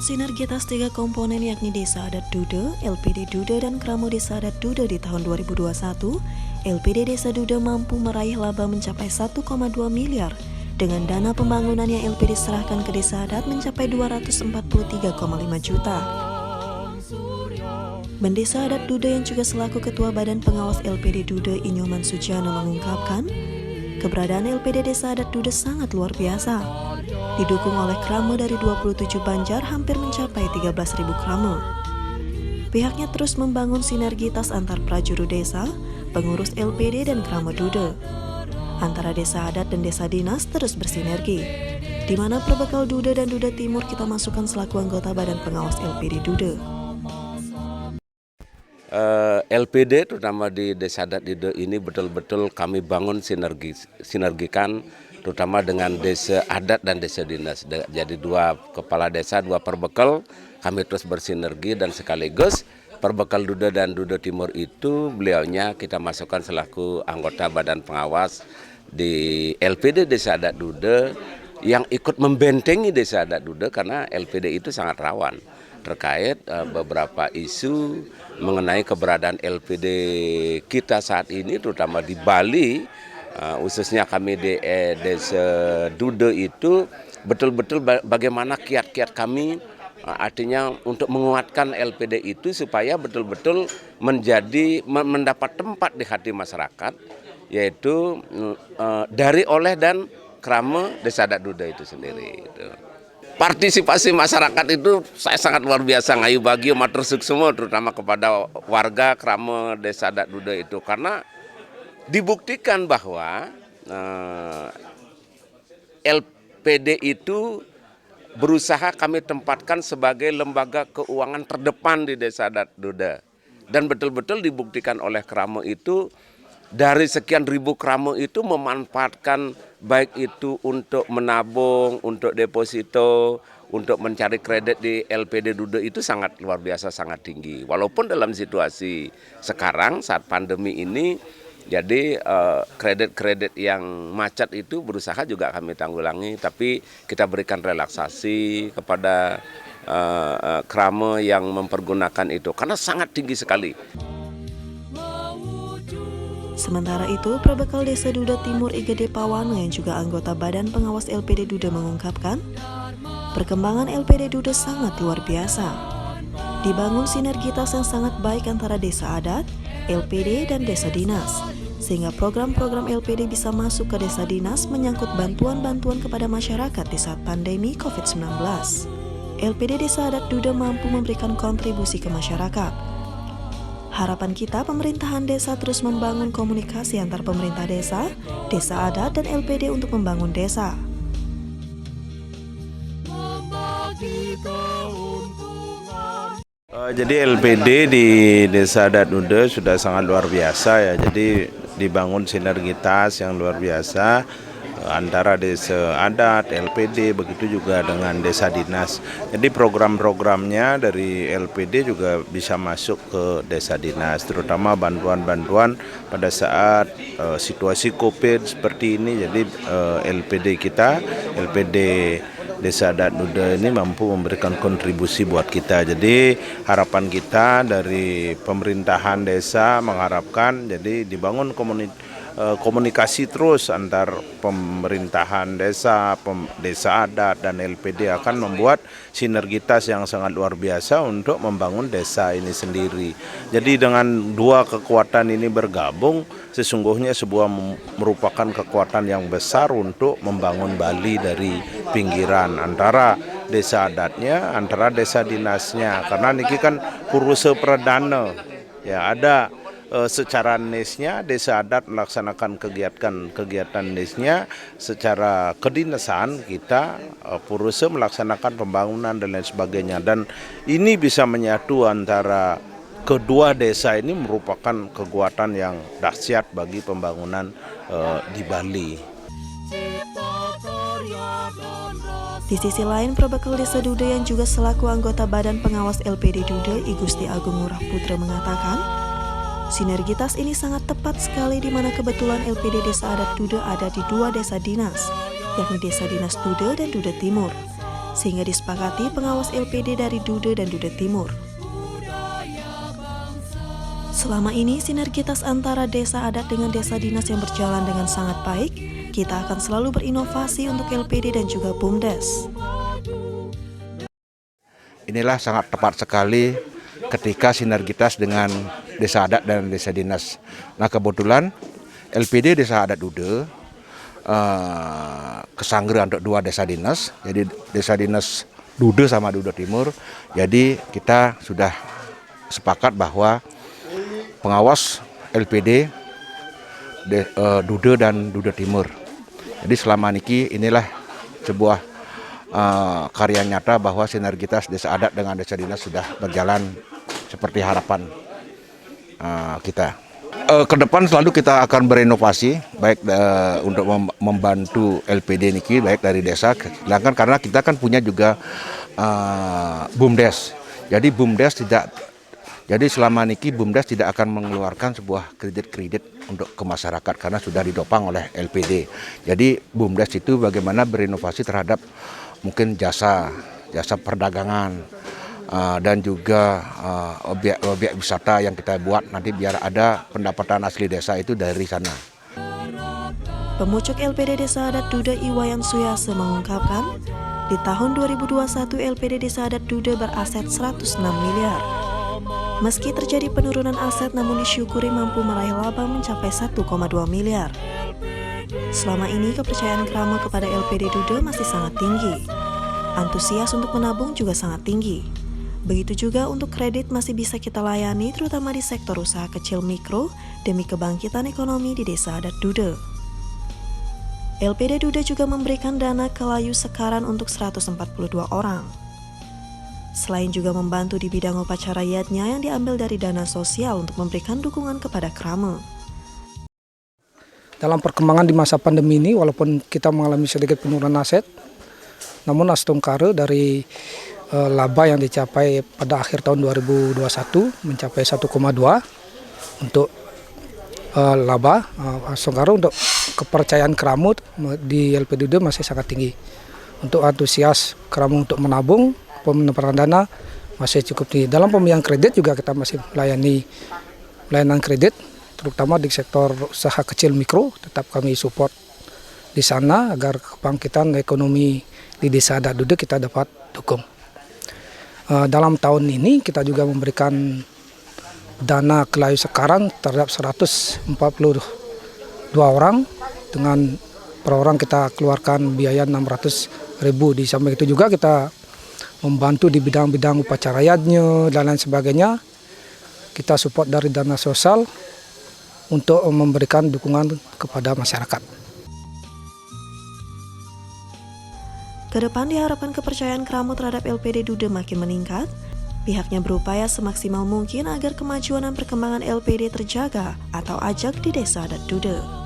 Berkat sinergitas tiga komponen yakni Desa Adat Dude, LPD Dude, dan Kramo Desa Adat Dude di tahun 2021, LPD Desa Dude mampu meraih laba mencapai 1,2 miliar dengan dana pembangunan yang LPD serahkan ke Desa Adat mencapai 243,5 juta. Mendesa Adat Dude yang juga selaku Ketua Badan Pengawas LPD Dude Inyoman Suciano mengungkapkan, keberadaan LPD Desa Adat Dude sangat luar biasa. Didukung oleh kramo dari 27 banjar hampir mencapai 13.000 kramo. Pihaknya terus membangun sinergitas antar prajuru desa, pengurus LPD dan kramo Dude. Antara desa adat dan desa dinas terus bersinergi, di mana perbekal Dude dan Dude Timur kita masukkan selaku anggota Badan Pengawas LPD Dude. LPD terutama di Desa Adat Dude ini betul-betul kami bangun sinergikan terutama dengan desa adat dan desa dinas. Jadi dua kepala desa, dua perbekal, kami terus bersinergi dan sekaligus perbekal Dude dan Dude Timur itu beliaunya kita masukkan selaku anggota Badan Pengawas di LPD Desa Adat Dude yang ikut membentengi Desa Adat Dude karena LPD itu sangat rawan terkait beberapa isu mengenai keberadaan LPD kita saat ini terutama di Bali. Khususnya kami di Desa Dude itu betul-betul bagaimana kiat-kiat kami artinya untuk menguatkan LPD itu supaya betul-betul mendapat tempat di hati masyarakat, yaitu dari oleh dan kramo Desa Adat Dude itu sendiri. Partisipasi masyarakat itu saya sangat luar biasa, ngayu bagi matur suksema terutama kepada warga kramo Desa Adat Dude itu karena dibuktikan bahwa LPD itu berusaha kami tempatkan sebagai lembaga keuangan terdepan di Desa Adat Dude. Dan betul-betul dibuktikan oleh kramo itu dari sekian ribu kramo itu memanfaatkan baik itu untuk menabung, untuk deposito, untuk mencari kredit di LPD Dude itu sangat luar biasa, sangat tinggi. Walaupun dalam situasi sekarang saat pandemi ini, jadi kredit-kredit yang macet itu berusaha juga kami tanggulangi, tapi kita berikan relaksasi kepada kramo yang mempergunakan itu karena sangat tinggi sekali. Sementara itu, perbekal Desa Dude Timur IGD Pawano yang juga anggota Badan Pengawas LPD Dude mengungkapkan, perkembangan LPD Dude sangat luar biasa. Dibangun sinergitas yang sangat baik antara desa adat, LPD, dan desa dinas, sehingga program-program LPD bisa masuk ke desa dinas menyangkut bantuan-bantuan kepada masyarakat di saat pandemi COVID-19. LPD Desa Adat Dude mampu memberikan kontribusi ke masyarakat. Harapan kita pemerintahan desa terus membangun komunikasi antar pemerintah desa, desa adat, dan LPD untuk membangun desa. Jadi LPD di Desa Adat Dude sudah sangat luar biasa ya. Jadi dibangun sinergitas yang luar biasa antara desa adat, LPD, begitu juga dengan desa dinas. Jadi program-programnya dari LPD juga bisa masuk ke desa dinas, terutama bantuan-bantuan pada saat situasi COVID seperti ini. Jadi LPD kita, LPD Desa Adat Dude ini mampu memberikan kontribusi buat kita. Jadi harapan kita dari pemerintahan desa mengharapkan jadi dibangun komunikasi terus antar pemerintahan desa, desa adat, dan LPD akan membuat sinergitas yang sangat luar biasa untuk membangun desa ini sendiri. Jadi dengan dua kekuatan ini bergabung, sesungguhnya merupakan kekuatan yang besar untuk membangun Bali dari pinggiran antara desa adatnya, antara desa dinasnya. Karena ini kan kuruse perdana, ya ada secara nisnya desa adat melaksanakan kegiatan nisnya, secara kedinasan kita Puruse melaksanakan pembangunan dan lain sebagainya, dan ini bisa menyatu antara kedua desa ini merupakan kekuatan yang dahsyat bagi pembangunan di Bali. Di sisi lain, perbekal Desa Dude yang juga selaku anggota Badan Pengawas LPD Dude, I Gusti Agung Ngurah Putra mengatakan, sinergitas ini sangat tepat sekali di mana kebetulan LPD Desa Adat Dude ada di dua desa dinas, yakni Desa Dinas Dude dan Dude Timur. sehingga disepakati pengawas LPD dari Dude dan Dude Timur. Selama ini sinergitas antara desa adat dengan desa dinas yang berjalan dengan sangat baik. Kita akan selalu berinovasi untuk LPD dan juga BUMDes. Inilah sangat tepat sekali ketika sinergitas dengan desa adat dan desa dinas. Nah, kebetulan LPD desa adat Dude kesanggra untuk dua desa dinas. Jadi desa dinas Dude sama Dude Timur. Jadi kita sudah sepakat bahwa pengawas LPD Dude dan Dude Timur. Jadi selama niki inilah sebuah karya nyata bahwa sinergitas desa adat dengan desa dinas sudah berjalan seperti harapan kita. Ke depan selalu kita akan berinovasi baik untuk membantu LPD niki baik dari desa, sedangkan karena kita kan punya juga BUMDes. Jadi selama niki BUMDes tidak akan mengeluarkan sebuah kredit untuk ke masyarakat karena sudah didopang oleh LPD. Jadi BUMDes itu bagaimana berinovasi terhadap mungkin jasa perdagangan dan juga objek wisata yang kita buat nanti biar ada pendapatan asli desa itu dari sana. Pemucuk LPD Desa Adat Dude Iwayan Suyase mengungkapkan, di tahun 2021 LPD Desa Adat Dude beraset 106 miliar. Meski terjadi penurunan aset namun disyukuri mampu meraih laba mencapai 1,2 miliar. Selama ini kepercayaan Kramo kepada LPD Dude masih sangat tinggi. Antusias untuk menabung juga sangat tinggi. Begitu juga untuk kredit masih bisa kita layani terutama di sektor usaha kecil mikro demi kebangkitan ekonomi di Desa Adat Dude. LPD Dude juga memberikan dana ke Layu Sekaran untuk 142 orang. Selain juga membantu di bidang upacara yatnya yang diambil dari dana sosial untuk memberikan dukungan kepada Kramo. Dalam perkembangan di masa pandemi ini, walaupun kita mengalami sedikit penurunan aset, namun Astungkare dari laba yang dicapai pada akhir tahun 2021 mencapai 1,2 untuk laba. Astungkare untuk kepercayaan Kramo di LPD Dude masih sangat tinggi. Untuk antusias Kramo untuk menabung, penukaran dana masih cukup tinggi. Dalam pemberian kredit juga kita masih melayani layanan kredit, terutama di sektor usaha kecil mikro. Tetap kami support di sana agar kebangkitan ekonomi di Desa Adat Dude kita dapat dukung. Dalam tahun ini kita juga memberikan dana ke Layu Sekaran terhadap 142 orang, dengan per orang kita keluarkan biaya 600.000. Di samping itu juga kita membantu di bidang-bidang upacara yatnya dan lain sebagainya. Kita support dari dana sosial untuk memberikan dukungan kepada masyarakat. Kedepan diharapkan kepercayaan Kramo terhadap LPD Dude makin meningkat. Pihaknya berupaya semaksimal mungkin agar kemajuan dan perkembangan LPD terjaga atau ajak di Desa Adat Dude.